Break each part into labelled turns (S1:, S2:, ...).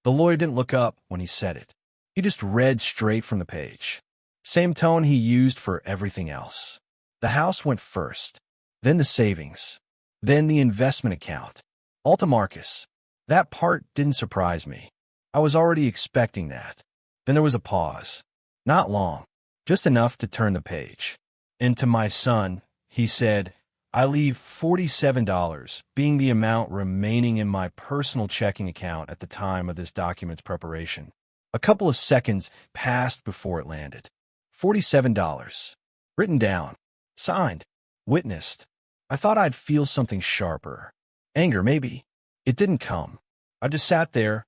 S1: The lawyer didn't look up when he said it. He just read straight from the page. Same tone he used for everything else. The house went first, then the savings, then the investment account. All to Marcus. That part didn't surprise me. I was already expecting that. Then there was a pause. Not long, just enough to turn the page. And to my son, he said, I leave $47, being the amount remaining in my personal checking account at the time of this document's preparation. A couple of seconds passed before it landed. $47. Written down. Signed. Witnessed. I thought I'd feel something sharper. Anger, maybe. It didn't come. I just sat there,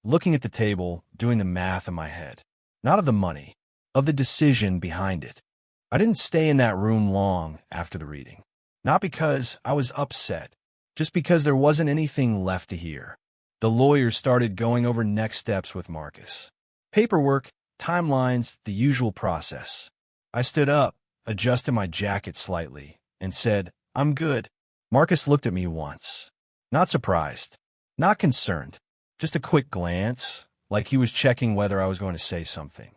S1: looking at the table, doing the math in my head. Not of the money, of the decision behind it. I didn't stay in that room long after the reading. Not because I was upset, just because there wasn't anything left to hear. The lawyer started going over next steps with Marcus. Paperwork, timelines, the usual process. I stood up, adjusted my jacket slightly, and said, I'm good. Marcus looked at me once. Not surprised, not concerned, just a quick glance, like he was checking whether I was going to say something.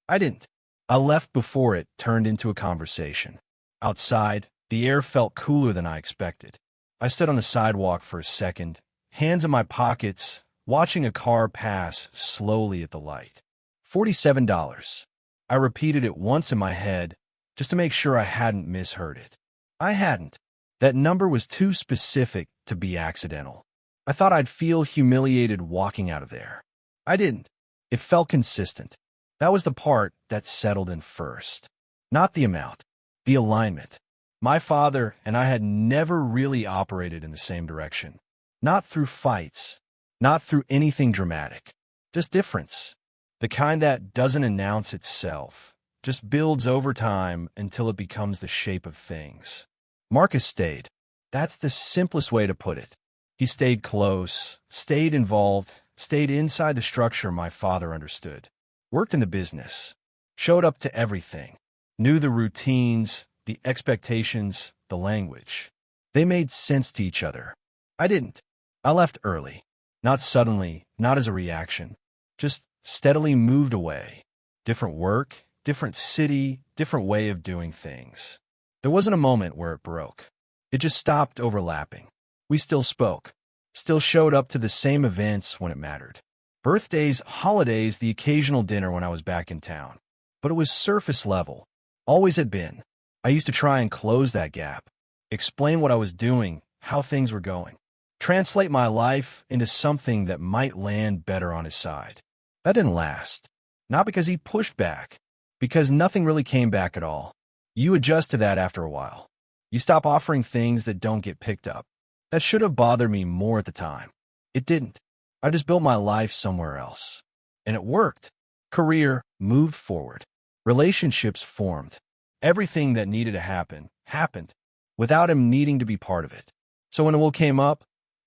S1: I didn't. I left before it turned into a conversation. Outside, the air felt cooler than I expected. I stood on the sidewalk for a second, hands in my pockets, watching a car pass slowly at the light. $47. I repeated it once in my head, just to make sure I hadn't misheard it. I hadn't. That number was too specific to be accidental. I thought I'd feel humiliated walking out of there. I didn't. It felt consistent. That was the part that settled in first. Not the amount, the alignment. My father and I had never really operated in the same direction. Not through fights, not through anything dramatic. Just difference. The kind that doesn't announce itself, just builds over time until it becomes the shape of things. Marcus stayed. That's the simplest way to put it. He stayed close, stayed involved, stayed inside the structure my father understood. Worked in the business. Showed up to everything. Knew the routines, the expectations, the language. They made sense to each other. I didn't. I left early. Not suddenly, not as a reaction. Just steadily moved away. Different work, different city, different way of doing things. There wasn't a moment where it broke. It just stopped overlapping. We still spoke. Still showed up to the same events when it mattered. Birthdays, holidays, the occasional dinner when I was back in town. But it was surface level. Always had been. I used to try and close that gap. Explain what I was doing, how things were going. Translate my life into something that might land better on his side. That didn't last. Not because he pushed back. Because nothing really came back at all. You adjust to that after a while. You stop offering things that don't get picked up. That should have bothered me more at the time. It didn't. I just built my life somewhere else. And it worked. Career moved forward. Relationships formed. Everything that needed to happen, happened, without him needing to be part of it. So when a will came up,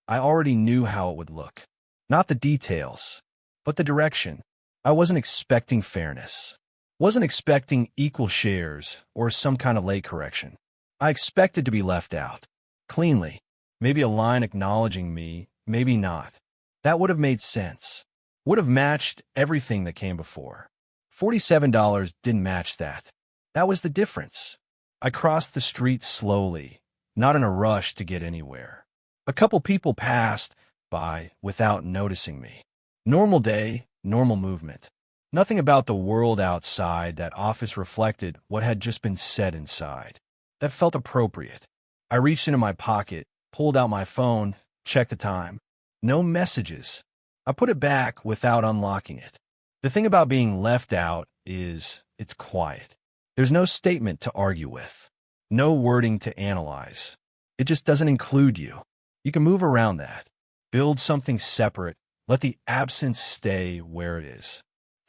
S1: I already knew how it would look. Not the details, but the direction. I wasn't expecting fairness. Wasn't expecting equal shares or some kind of late correction. I expected to be left out. Cleanly. Maybe a line acknowledging me, maybe not. That would have made sense. Would have matched everything that came before. $47 didn't match that. That was the difference. I crossed the street slowly, not in a rush to get anywhere. A couple people passed by without noticing me. Normal day, normal movement. Nothing about the world outside that office reflected what had just been said inside. That felt appropriate. I reached into my pocket, pulled out my phone, checked the time. No messages. I put it back without unlocking it. The thing about being left out is it's quiet. There's no statement to argue with. No wording to analyze. It just doesn't include you. You can move around that. Build something separate. Let the absence stay where it is.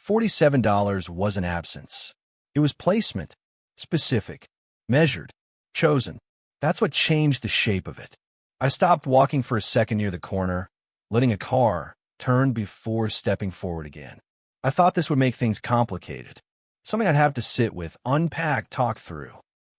S1: $47 wasn't absence. It was placement. Specific. Measured. Chosen. That's what changed the shape of it. I stopped walking for a second near the corner, letting a car turn before stepping forward again. I thought this would make things complicated. Something I'd have to sit with, unpack, talk through.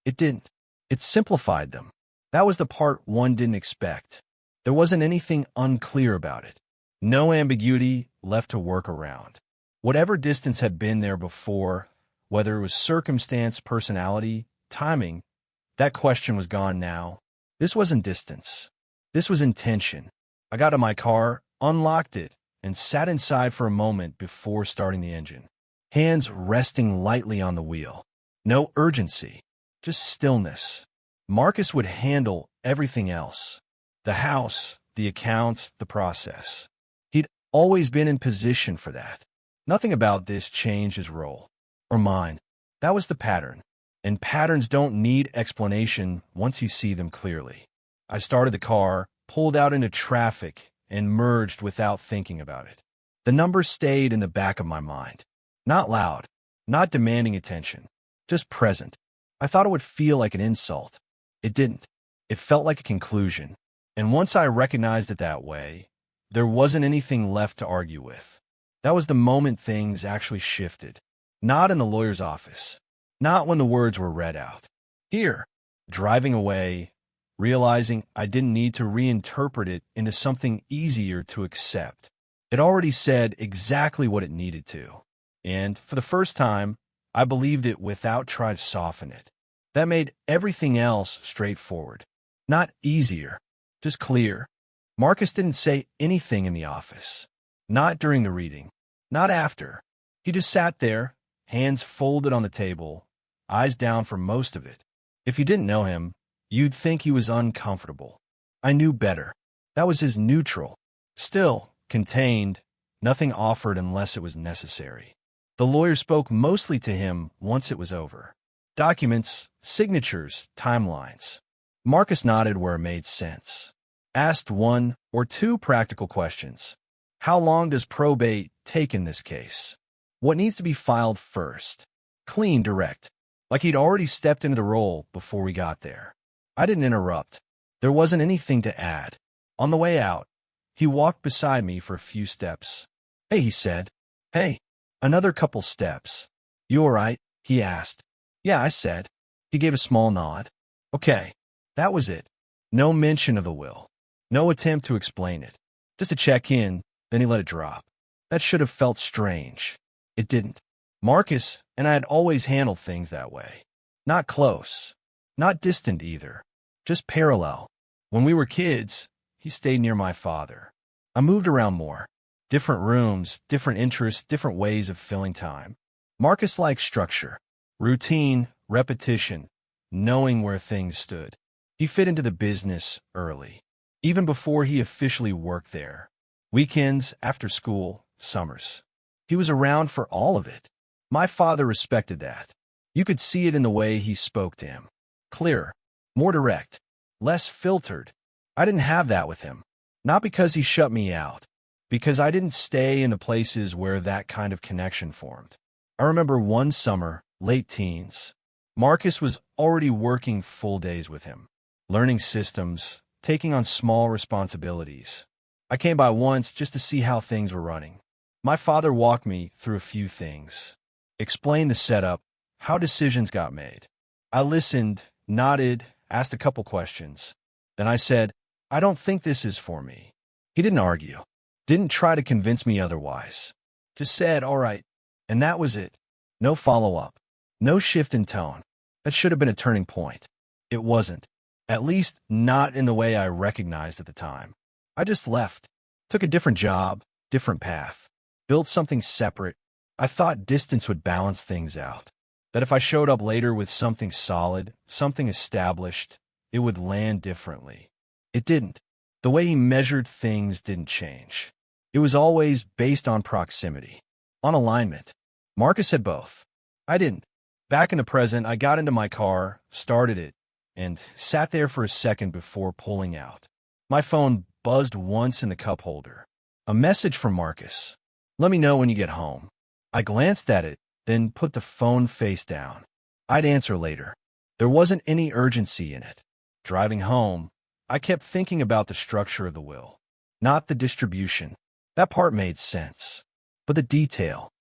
S1: It didn't. It simplified them. That was the part one didn't expect. There wasn't anything unclear about it. No ambiguity left to work around. Whatever distance had been there before, whether it was circumstance, personality, timing, that question was gone now. This wasn't distance. This was intention. I got in my car, unlocked it, and sat inside for a moment before starting the engine. Hands resting lightly on the wheel. No urgency, just stillness. Marcus would handle everything else. The house, the accounts, the process. He'd always been in position for that. Nothing about this changed his role. Or mine. That was the pattern. And patterns don't need explanation once you see them clearly. I started the car, pulled out into traffic, and merged without thinking about it. The number stayed in the back of my mind. Not loud, not demanding attention, just present. I thought it would feel like an insult. It didn't. It felt like a conclusion. And once I recognized it that way, there wasn't anything left to argue with. That was the moment things actually shifted. Not in the lawyer's office. Not when the words were read out. Here, driving away, realizing I didn't need to reinterpret it into something easier to accept. It already said exactly what it needed to. And for the first time, I believed it without trying to soften it. That made everything else straightforward. Not easier, just clear. Marcus didn't say anything in the office. Not during the reading. Not after. He just sat there, hands folded on the table, eyes down for most of it. If you didn't know him, you'd think he was uncomfortable. I knew better. That was his neutral. Still, contained, nothing offered unless it was necessary. The lawyer spoke mostly to him once it was over. Documents, signatures, timelines. Marcus nodded where it made sense. Asked one or two practical questions. How long does probate take in this case? What needs to be filed first? Clean, direct. Like he'd already stepped into the role before we got there. I didn't interrupt. There wasn't anything to add. On the way out, he walked beside me for a few steps. Hey, he said. Hey. Another couple steps. You all right? He asked. Yeah, I said. He gave a small nod. Okay. That was it. No mention of the will. No attempt to explain it. Just a check-in, then he let it drop. That should have felt strange. It didn't. Marcus and I had always handled things that way. Not close. Not distant either. Just parallel. When we were kids, he stayed near my father. I moved around more. Different rooms, different interests, different ways of filling time. Marcus liked structure, routine, repetition, knowing where things stood. He fit into the business early, even before he officially worked there. Weekends, after school, summers. He was around for all of it. My father respected that. You could see it in the way he spoke to him. Clearer, more direct, less filtered. I didn't have that with him. Not because he shut me out, because I didn't stay in the places where that kind of connection formed. I remember one summer, late teens. Marcus was already working full days with him, learning systems, taking on small responsibilities. I came by once just to see how things were running. My father walked me through a few things, explained the setup, how decisions got made. I listened, nodded, asked a couple questions. Then I said, I don't think this is for me. He didn't argue, didn't try to convince me otherwise. Just said, all right. And that was it. No follow-up, no shift in tone. That should have been a turning point. It wasn't, at least not in the way I recognized at the time. I just left, took a different job, different path, built something separate. I thought distance would balance things out, that if I showed up later with something solid, something established, it would land differently. It didn't. The way he measured things didn't change. It was always based on proximity, on alignment. Marcus had both. I didn't. Back in the present, I got into my car, started it, and sat there for a second before pulling out. My phone buzzed once in the cup holder. A message from Marcus. Let me know when you get home. I glanced at it, then put the phone face down. I'd answer later. There wasn't any urgency in it. Driving home, I kept thinking about the structure of the will, not the distribution. That part made sense. But the detail,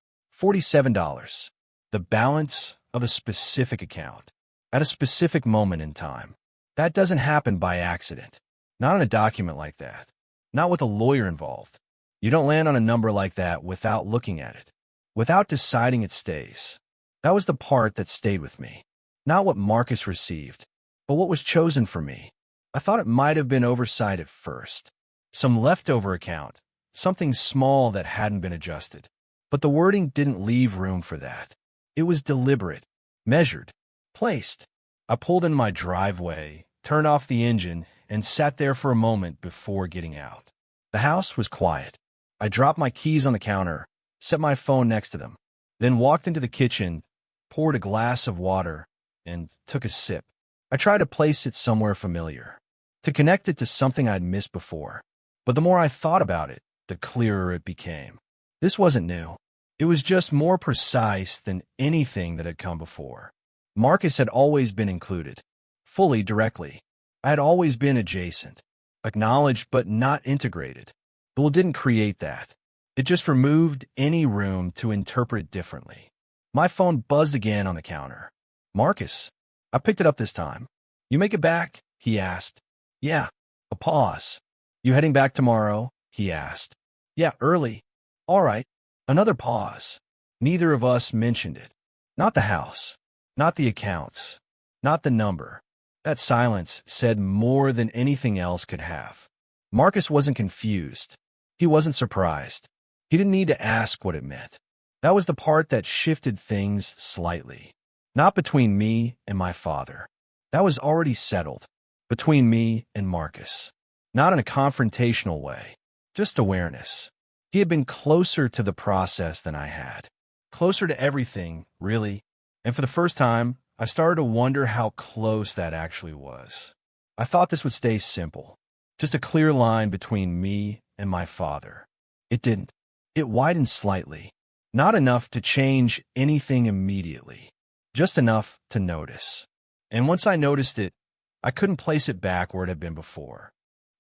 S1: $47, the balance of a specific account, at a specific moment in time. That doesn't happen by accident. Not in a document like that. Not with a lawyer involved. You don't land on a number like that without looking at it, without deciding it stays. That was the part that stayed with me. Not what Marcus received, but what was chosen for me. I thought it might have been oversight at first. Some leftover account, something small that hadn't been adjusted. But the wording didn't leave room for that. It was deliberate, measured, placed. I pulled in my driveway, turned off the engine, and sat there for a moment before getting out. The house was quiet. I dropped my keys on the counter, set my phone next to them, then walked into the kitchen, poured a glass of water, and took a sip. I tried to place it somewhere familiar, to connect it to something I'd missed before. But the more I thought about it, the clearer it became. This wasn't new. It was just more precise than anything that had come before. Marcus had always been included, fully, directly. I had always been adjacent, acknowledged but not integrated. The will didn't create that. It just removed any room to interpret differently. My phone buzzed again on the counter. Marcus. I picked it up this time. You make it back? He asked. Yeah. A pause. You heading back tomorrow? He asked. Yeah, early. All right. Another pause. Neither of us mentioned it. Not the house. Not the accounts. Not the number. That silence said more than anything else could have. Marcus wasn't confused. He wasn't surprised. He didn't need to ask what it meant. That was the part that shifted things slightly. Not between me and my father. That was already settled. Between me and Marcus. Not in a confrontational way. Just awareness. He had been closer to the process than I had. Closer to everything, really. And for the first time, I started to wonder how close that actually was. I thought this would stay simple. Just a clear line between me and my father. It didn't. It widened slightly. Not enough to change anything immediately. Just enough to notice. And once I noticed it, I couldn't place it back where it had been before.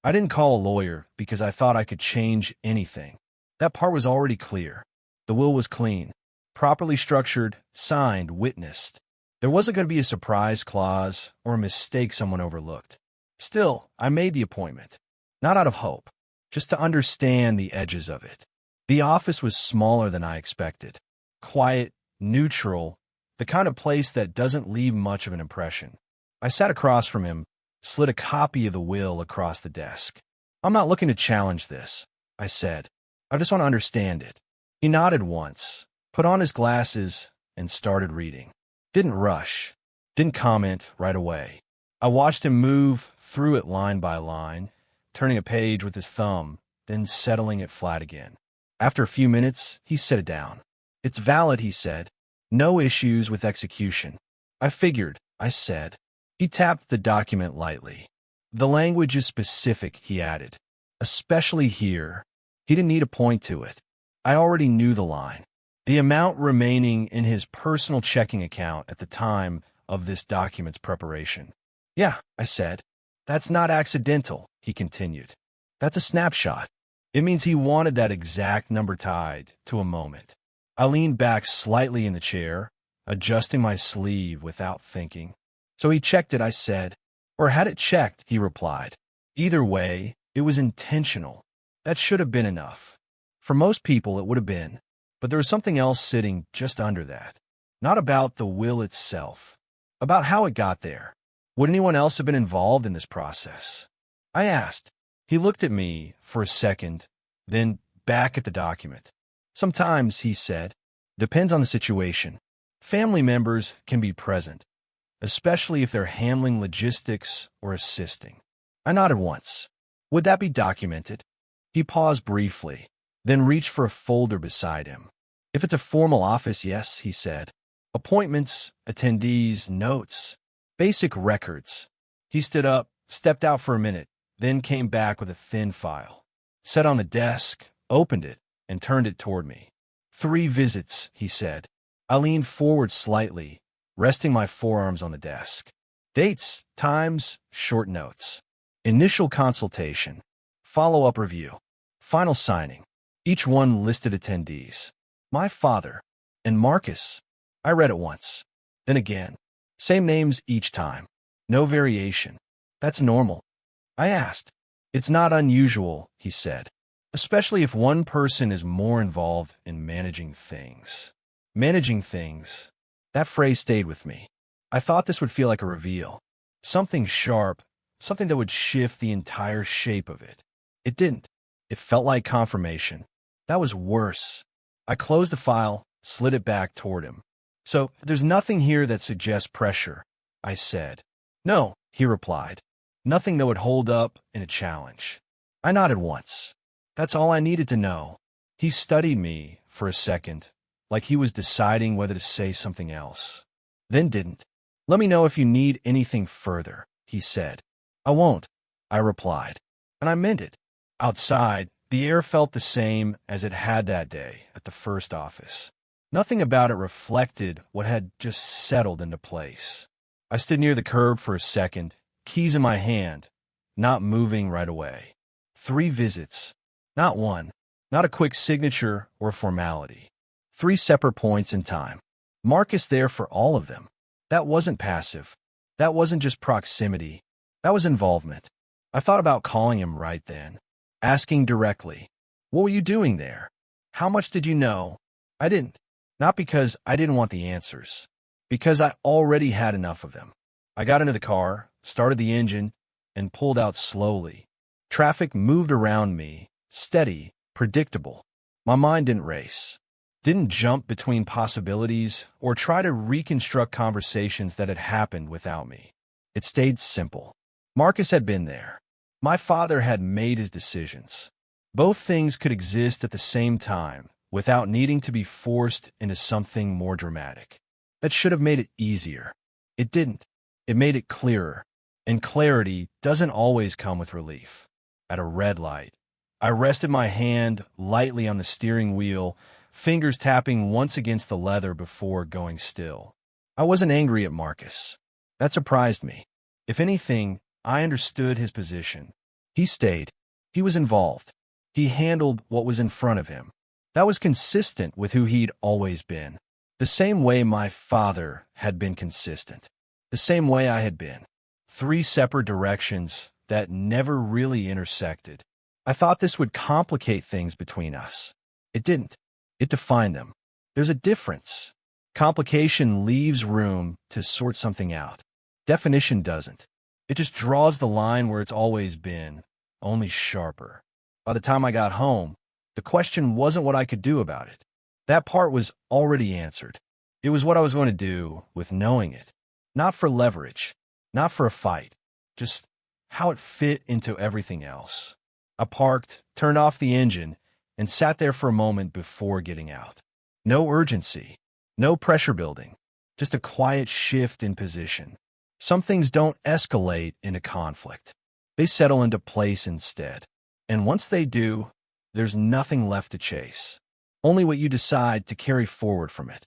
S1: I didn't call a lawyer because I thought I could change anything. That part was already clear. The will was clean, properly structured, signed, witnessed. There wasn't going to be a surprise clause or a mistake someone overlooked. Still, I made the appointment. Not out of hope, just to understand the edges of it. The office was smaller than I expected. Quiet, neutral, the kind of place that doesn't leave much of an impression. I sat across from him, slid a copy of the will across the desk. I'm not looking to challenge this, I said. I just want to understand it. He nodded once, put on his glasses, and started reading. Didn't rush. Didn't comment right away. I watched him move through it line by line, turning a page with his thumb, then settling it flat again. After a few minutes, he set it down. It's valid, he said. No issues with execution. I figured, I said. He tapped the document lightly. The language is specific, he added. Especially here. He didn't need to point to it. I already knew the line. The amount remaining in his personal checking account at the time of this document's preparation. Yeah, I said. That's not accidental, he continued. That's a snapshot. It means he wanted that exact number tied to a moment. I leaned back slightly in the chair, adjusting my sleeve without thinking. So he checked it, I said. Or had it checked, he replied. Either way, it was intentional. That should have been enough. For most people, it would have been. But there was something else sitting just under that. Not about the will itself. About how it got there. Would anyone else have been involved in this process? I asked. He looked at me for a second, then back at the document. Sometimes, he said, depends on the situation. Family members can be present, especially if they're handling logistics or assisting. I nodded once. Would that be documented? He paused briefly, then reached for a folder beside him. If it's a formal office, yes, he said. Appointments, attendees, notes, basic records. He stood up, stepped out for a minute, then came back with a thin file. Set on the desk, opened it, and turned it toward me. 3 visits, he said. I leaned forward slightly, resting my forearms on the desk. Dates, times, short notes. Initial consultation. Follow-up review. Final signing. Each one listed attendees. My father. And Marcus. I read it once. Then again. Same names each time. No variation. That's normal. I asked. It's not unusual, he said. especially if one person is more involved in managing things. Managing things. That phrase stayed with me. I thought this would feel like a reveal. Something sharp, something that would shift the entire shape of it. It didn't. It felt like confirmation. That was worse. I closed the file, slid it back toward him. So, there's nothing here that suggests pressure, I said. No, he replied. Nothing that would hold up in a challenge. I nodded once. That's all I needed to know. He studied me for a second, like he was deciding whether to say something else. Then didn't. Let me know if you need anything further, he said. I won't, I replied. And I meant it. Outside, the air felt the same as it had that day at the first office. Nothing about it reflected what had just settled into place. I stood near the curb for a second, keys in my hand, not moving right away. 3 visits. Not one. Not a quick signature or formality. 3 separate points in time. Marcus there for all of them. That wasn't passive. That wasn't just proximity. That was involvement. I thought about calling him right then, asking directly, "What were you doing there? How much did you know?" I didn't. Not because I didn't want the answers. Because I already had enough of them. I got into the car, started the engine, and pulled out slowly. Traffic moved around me, steady, predictable. My mind didn't race. Didn't jump between possibilities or try to reconstruct conversations that had happened without me. It stayed simple. Marcus had been there. My father had made his decisions. Both things could exist at the same time without needing to be forced into something more dramatic. That should have made it easier. It didn't. It made it clearer. And clarity doesn't always come with relief. At a red light, I rested my hand lightly on the steering wheel, fingers tapping once against the leather before going still. I wasn't angry at Marcus. That surprised me. If anything, I understood his position. He stayed. He was involved. He handled what was in front of him. That was consistent with who he'd always been. The same way my father had been consistent. The same way I had been. 3 separate directions that never really intersected. I thought this would complicate things between us. It didn't. It defined them. There's a difference. Complication leaves room to sort something out. Definition doesn't. It just draws the line where it's always been, only sharper. By the time I got home, the question wasn't what I could do about it. That part was already answered. It was what I was going to do with knowing it. Not for leverage, not for a fight, just how it fit into everything else. I parked, turned off the engine, and sat there for a moment before getting out. No urgency, no pressure building, just a quiet shift in position. Some things don't escalate into conflict. They settle into place instead. And once they do, there's nothing left to chase. Only what you decide to carry forward from it.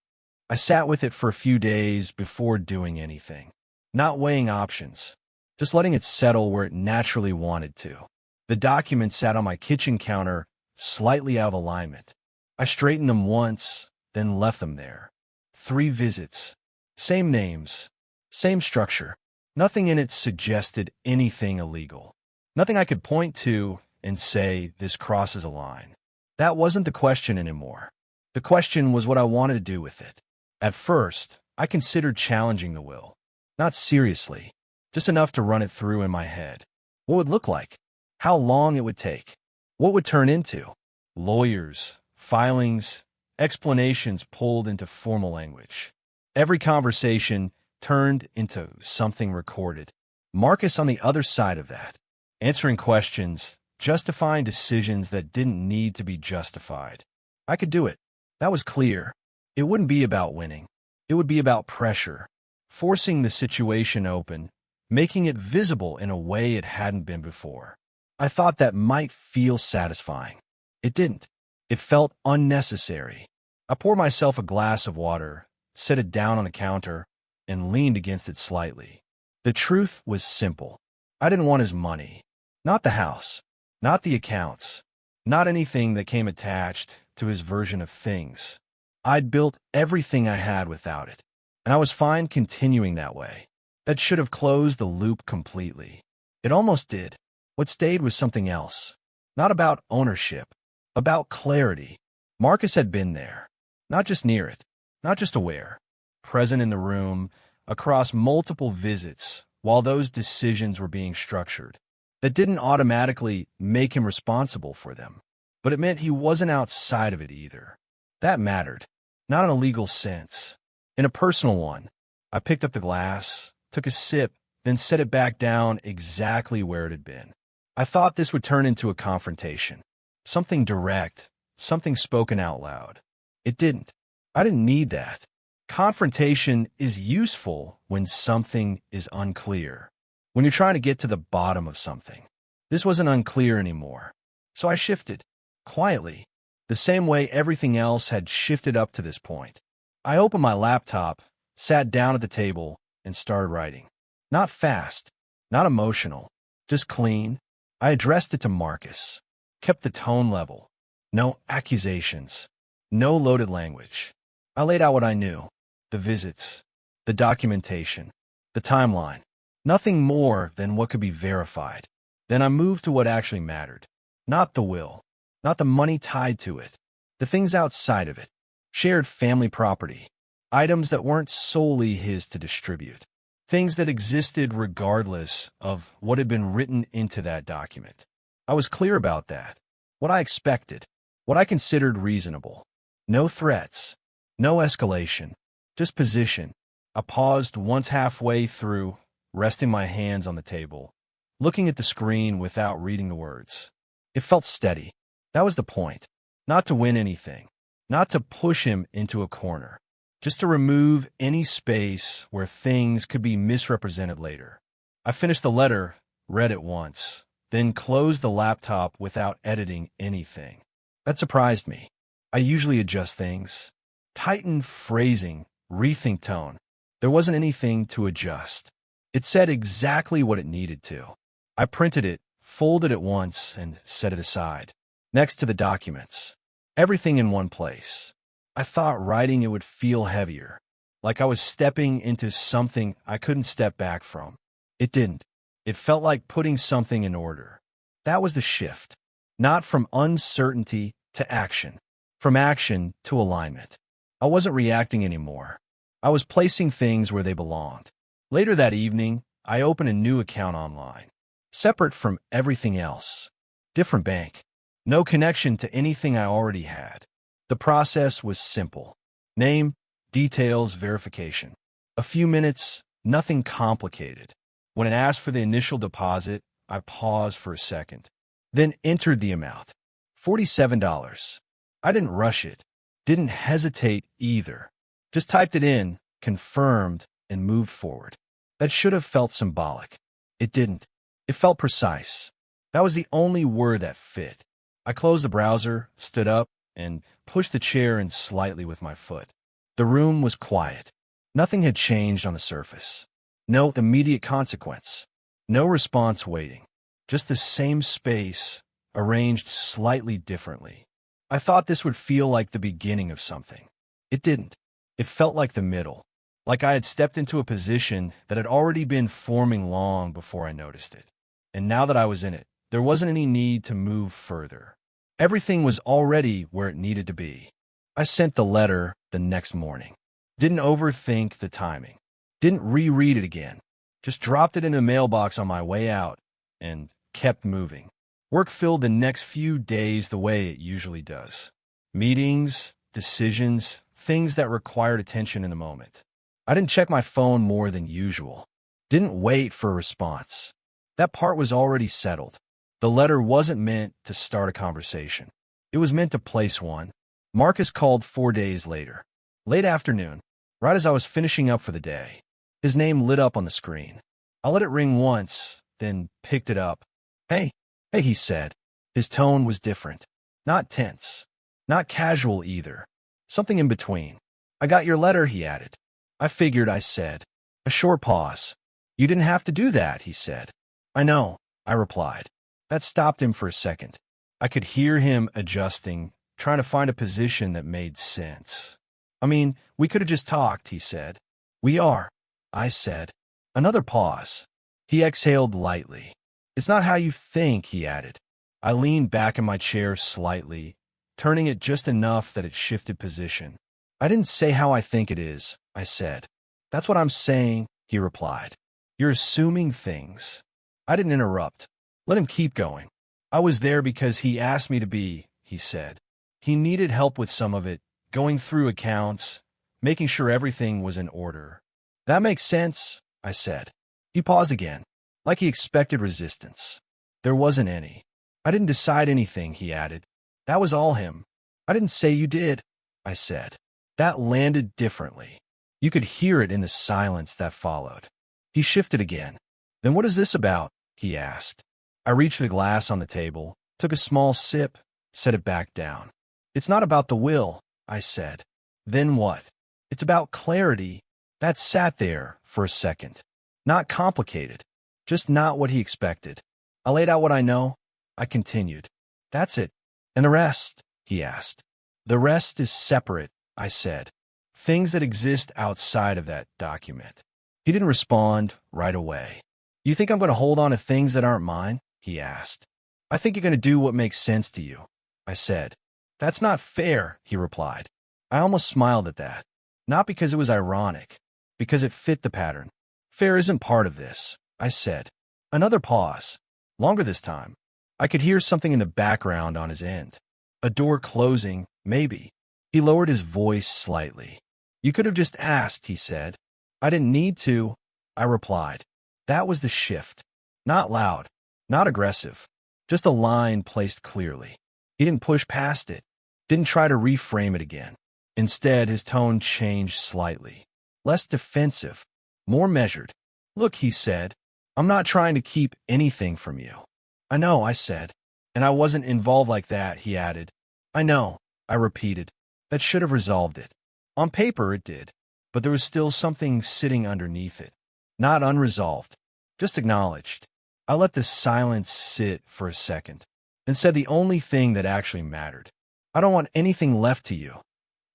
S1: I sat with it for a few days before doing anything. Not weighing options, just letting it settle where it naturally wanted to. The document sat on my kitchen counter, slightly out of alignment. I straightened them once, then left them there. 3 visits. Same names. Same structure. Nothing in it suggested anything illegal. Nothing I could point to and say, this crosses a line. That wasn't the question anymore. The question was what I wanted to do with it. At first, I considered challenging the will. Not seriously, just enough to run it through in my head. What would it look like? How long it would take? What would turn into? Lawyers, filings, explanations pulled into formal language. Every conversation turned into something recorded. Marcus on the other side of that, answering questions, justifying decisions that didn't need to be justified. I could do it. That was clear. It wouldn't be about winning. It would be about pressure, forcing the situation open, making it visible in a way it hadn't been before. I thought that might feel satisfying. It didn't. It felt unnecessary. I poured myself a glass of water, set it down on the counter, and leaned against it slightly. The truth was simple. I didn't want his money. Not the house. Not the accounts. Not anything that came attached to his version of things. I'd built everything I had without it, and I was fine continuing that way. That should have closed the loop completely. It almost did. What stayed was something else. Not about ownership. about clarity. Marcus had been there, not just near it, not just aware, present in the room, across multiple visits, while those decisions were being structured. That didn't automatically make him responsible for them, but it meant he wasn't outside of it either. That mattered, not in a legal sense, in a personal one. I picked up the glass, took a sip, then set it back down exactly where it had been. I thought this would turn into a confrontation, something direct, something spoken out loud. It didn't. I didn't need that. Confrontation is useful when something is unclear, when you're trying to get to the bottom of something. This wasn't unclear anymore, so I shifted, quietly, the same way everything else had shifted up to this point. I opened my laptop, sat down at the table, and started writing. Not fast, not emotional, just clean. I addressed it to Marcus, kept the tone level. No accusations, no loaded language. I laid out what I knew, the visits, the documentation, the timeline. Nothing more than what could be verified. Then I moved to what actually mattered. Not the will, not the money tied to it, the things outside of it. Shared family property, items that weren't solely his to distribute. Things that existed regardless of what had been written into that document. I was clear about that. What I expected, what I considered reasonable. No threats, no escalation, just position. I paused once halfway through, resting my hands on the table, looking at the screen without reading the words. It felt steady. That was the point. Not to win anything, not to push him into a corner, just to remove any space where things could be misrepresented later. I finished the letter, read it once, then closed the laptop without editing anything. That surprised me. I usually adjust things, tighten phrasing, rethink tone. There wasn't anything to adjust. It said exactly what it needed to. I printed it, folded it once, and set it aside, next to the documents. Everything in one place. I thought writing it would feel heavier, like I was stepping into something I couldn't step back from. It didn't. It felt like putting something in order. That was the shift. Not from uncertainty to action, from action to alignment. I wasn't reacting anymore. I was placing things where they belonged. Later that evening, I opened a new account online, separate from everything else. Different bank. No connection to anything I already had. The process was simple. Name, details, verification. A few minutes, nothing complicated. When it asked for the initial deposit, I paused for a second, then entered the amount. $47. I didn't rush it, didn't hesitate either. Just typed it in, confirmed, and moved forward. That should have felt symbolic. It didn't. It felt precise. That was the only word that fit. I closed the browser, stood up, and pushed the chair in slightly with my foot. The room was quiet. Nothing had changed on the surface. No immediate consequence. No response waiting. Just the same space, arranged slightly differently. I thought this would feel like the beginning of something. It didn't. It felt like the middle. Like I had stepped into a position that had already been forming long before I noticed it. And now that I was in it, there wasn't any need to move further. Everything was already where it needed to be. I sent the letter the next morning. Didn't overthink the timing. Didn't reread it again. Just dropped it in a mailbox on my way out and kept moving. Work filled the next few days the way it usually does. Meetings, decisions, things that required attention in the moment. I didn't check my phone more than usual. Didn't wait for a response. That part was already settled. The letter wasn't meant to start a conversation. It was meant to place one. Marcus called 4 days later. Late afternoon, right as I was finishing up for the day. His name lit up on the screen. I let it ring once, then picked it up. Hey, he said. His tone was different. Not tense. Not casual either. Something in between. I got your letter, he added. I figured, I said. A short pause. You didn't have to do that, he said. I know, I replied. That stopped him for a second. I could hear him adjusting, trying to find a position that made sense. I mean, we could have just talked, he said. We are, I said. Another pause. He exhaled lightly. It's not how you think, he added. I leaned back in my chair slightly, turning it just enough that it shifted position. I didn't say how I think it is, I said. That's what I'm saying, he replied. You're assuming things. I didn't interrupt. Let him keep going. I was there because he asked me to be, he said. He needed help with some of it, going through accounts, making sure everything was in order. That makes sense, I said. He paused again, like he expected resistance. There wasn't any. I didn't decide anything, he added. That was all him. I didn't say you did, I said. That landed differently. You could hear it in the silence that followed. He shifted again. Then what is this about? He asked. I reached the glass on the table, took a small sip, set it back down. It's not about the will, I said. Then what? It's about clarity. That sat there for a second. Not complicated. Just not what he expected. I laid out what I know. I continued. That's it. And the rest? He asked. The rest is separate, I said. Things that exist outside of that document. He didn't respond right away. You think I'm going to hold on to things that aren't mine? He asked. I think you're going to do what makes sense to you, I said. That's not fair, he replied. I almost smiled at that. Not because it was ironic, because it fit the pattern. Fair isn't part of this, I said. Another pause. Longer this time. I could hear something in the background on his end. A door closing, maybe. He lowered his voice slightly. You could have just asked, he said. I didn't need to, I replied. That was the shift. Not loud, not aggressive, just a line placed clearly. He didn't push past it, didn't try to reframe it again. Instead, his tone changed slightly. Less defensive, more measured. Look, he said, I'm not trying to keep anything from you. I know, I said. And I wasn't involved like that, he added. I know, I repeated. That should have resolved it. On paper, it did. But there was still something sitting underneath it. Not unresolved, just acknowledged. I let the silence sit for a second, and said the only thing that actually mattered. I don't want anything left to you,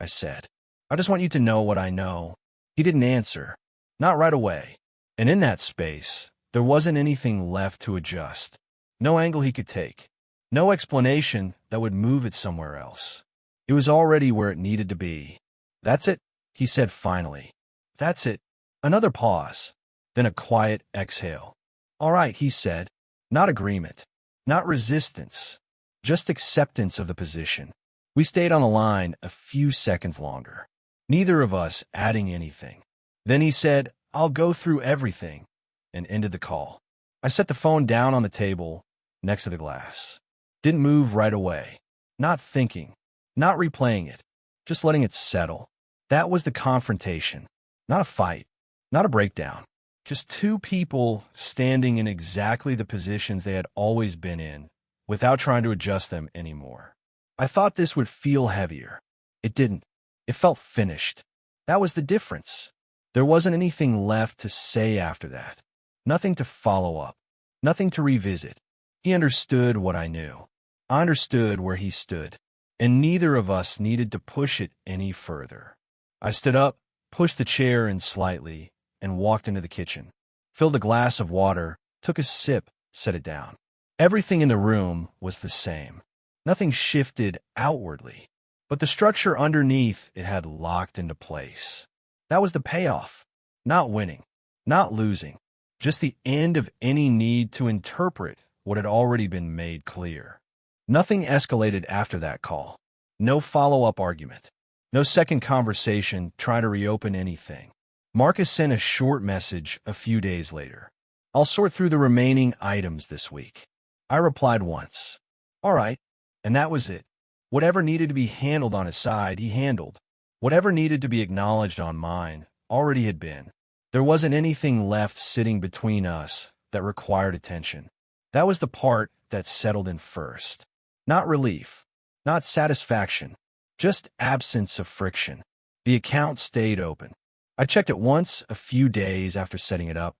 S1: I said. I just want you to know what I know. He didn't answer. Not right away. And in that space, there wasn't anything left to adjust. No angle he could take. No explanation that would move it somewhere else. It was already where it needed to be. That's it, he said finally. That's it. Another pause. Then a quiet exhale. All right, he said. Not agreement. Not resistance. Just acceptance of the position. We stayed on the line a few seconds longer. Neither of us adding anything. Then he said, I'll go through everything, and ended the call. I set the phone down on the table next to the glass. Didn't move right away. Not thinking. Not replaying it. Just letting it settle. That was the confrontation. Not a fight. Not a breakdown. Just two people standing in exactly the positions they had always been in, without trying to adjust them anymore. I thought this would feel heavier. It didn't. It felt finished. That was the difference. There wasn't anything left to say after that. Nothing to follow up. Nothing to revisit. He understood what I knew. I understood where he stood. And neither of us needed to push it any further. I stood up, pushed the chair in slightly, and walked into the kitchen. Filled a glass of water, took a sip, set it down. Everything in the room was the same. Nothing shifted outwardly, but the structure underneath it had locked into place. That was the payoff. Not winning, not losing, just the end of any need to interpret what had already been made clear. Nothing escalated after that call. No follow-up argument. No second conversation trying to reopen anything. Marcus sent a short message a few days later. I'll sort through the remaining items this week. I replied once. All right. And that was it. Whatever needed to be handled on his side, he handled. Whatever needed to be acknowledged on mine already had been. There wasn't anything left sitting between us that required attention. That was the part that settled in first. Not relief, not satisfaction, just absence of friction. The account stayed open. I checked it once a few days after setting it up.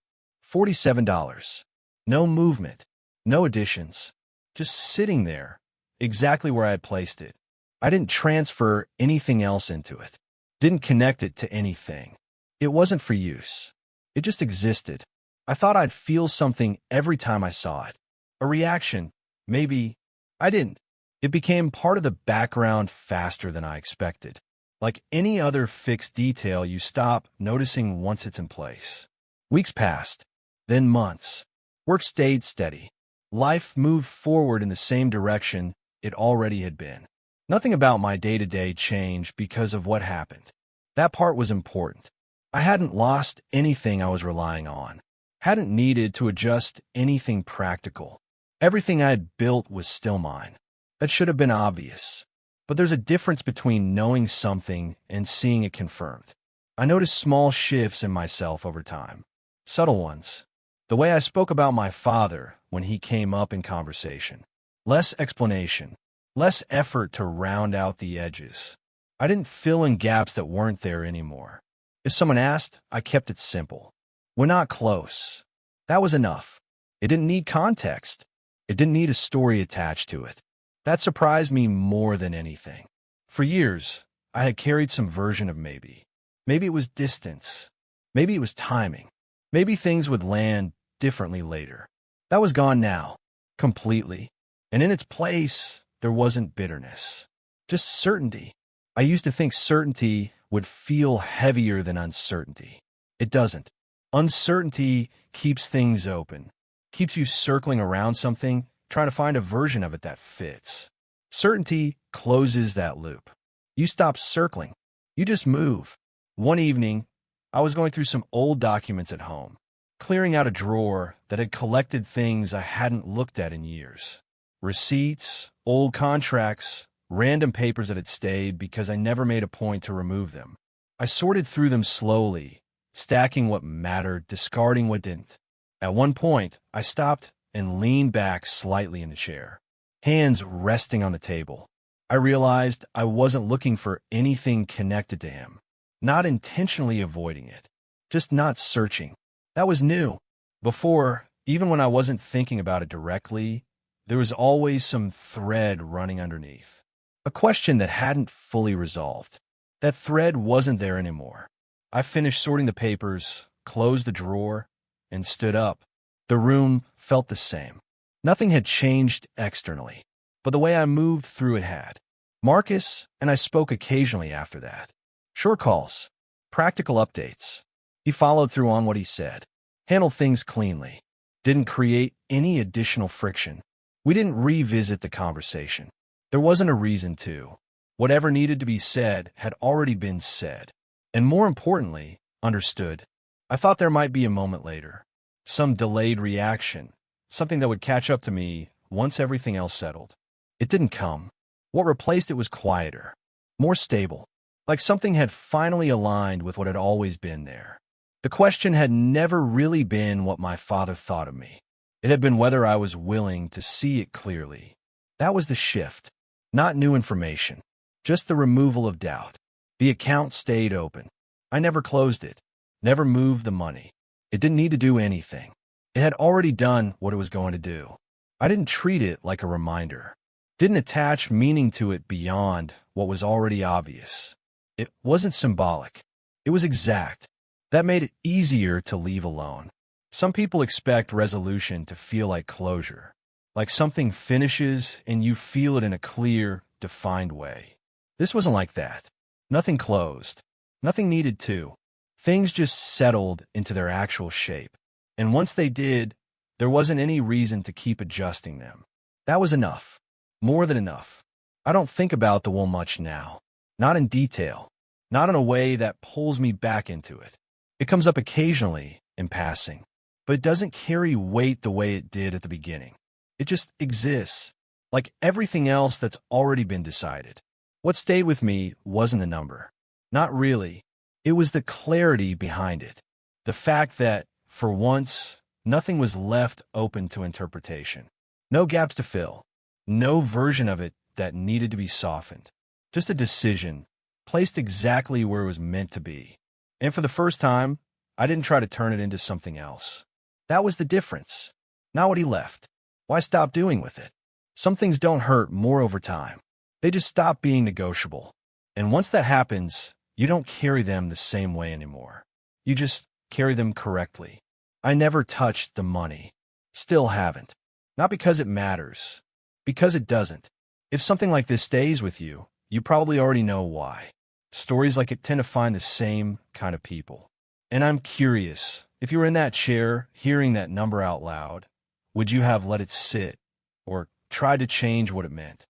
S1: $47. No movement, no additions, just sitting there, exactly where I had placed it. I didn't transfer anything else into it. Didn't connect it to anything. It wasn't for use. It just existed. I thought I'd feel something every time I saw it. A reaction, maybe. I didn't. It became part of the background faster than I expected. Like any other fixed detail you stop noticing once it's in place. Weeks passed, then months. Work stayed steady. Life moved forward in the same direction it already had been. Nothing about my day-to-day changed because of what happened. That part was important. I hadn't lost anything I was relying on. Hadn't needed to adjust anything practical. Everything I had built was still mine. That should have been obvious. But there's a difference between knowing something and seeing it confirmed. I noticed small shifts in myself over time. Subtle ones. The way I spoke about my father when he came up in conversation. Less explanation. Less effort to round out the edges. I didn't fill in gaps that weren't there anymore. If someone asked, I kept it simple. We're not close. That was enough. It didn't need context. It didn't need a story attached to it. That surprised me more than anything. For years, I had carried some version of maybe. Maybe it was distance. Maybe it was timing. Maybe things would land differently later. That was gone now, completely. And in its place, there wasn't bitterness. Just certainty. I used to think certainty would feel heavier than uncertainty. It doesn't. Uncertainty keeps things open, keeps you circling around something, trying to find a version of it that fits. Certainty closes that loop. You stop circling. You just move. One evening, I was going through some old documents at home, clearing out a drawer that had collected things I hadn't looked at in years. Receipts, old contracts, random papers that had stayed because I never made a point to remove them. I sorted through them slowly, stacking what mattered, discarding what didn't. At one point, I stopped and leaned back slightly in the chair, hands resting on the table. I realized I wasn't looking for anything connected to him, not intentionally avoiding it, just not searching. That was new. Before, even when I wasn't thinking about it directly, there was always some thread running underneath. A question that hadn't fully resolved. That thread wasn't there anymore. I finished sorting the papers, closed the drawer, and stood up. The room felt the same. Nothing had changed externally, but the way I moved through it had. Marcus and I spoke occasionally after that. Short calls, practical updates. He followed through on what he said, handled things cleanly, didn't create any additional friction. We didn't revisit the conversation. There wasn't a reason to. Whatever needed to be said had already been said, and more importantly, understood. I thought there might be a moment later, some delayed reaction, something that would catch up to me once everything else settled. It didn't come. What replaced it was quieter, more stable, like something had finally aligned with what had always been there. The question had never really been what my father thought of me. It had been whether I was willing to see it clearly. That was the shift, not new information, just the removal of doubt. The account stayed open. I never closed it, never moved the money. It didn't need to do anything. It had already done what it was going to do. I didn't treat it like a reminder, didn't attach meaning to it beyond what was already obvious. It wasn't symbolic. It was exact. That made it easier to leave alone. Some people expect resolution to feel like closure, like something finishes and you feel it in a clear, defined way. This wasn't like that. Nothing closed. Nothing needed to. Things just settled into their actual shape. And once they did, there wasn't any reason to keep adjusting them. That was enough. More than enough. I don't think about the will much now. Not in detail. Not in a way that pulls me back into it. It comes up occasionally, in passing. But it doesn't carry weight the way it did at the beginning. It just exists, like everything else that's already been decided. What stayed with me wasn't the number. Not really. It was the clarity behind it. The fact that, for once, nothing was left open to interpretation. No gaps to fill. No version of it that needed to be softened. Just a decision, placed exactly where it was meant to be. And for the first time, I didn't try to turn it into something else. That was the difference. Not what he left. Why stop doing with it? Some things don't hurt more over time. They just stop being negotiable. And once that happens, you don't carry them the same way anymore. You just carry them correctly. I never touched the money. Still haven't. Not because it matters. Because it doesn't. If something like this stays with you, you probably already know why. Stories like it tend to find the same kind of people. And I'm curious, if you were in that chair hearing that number out loud, would you have let it sit or tried to change what it meant?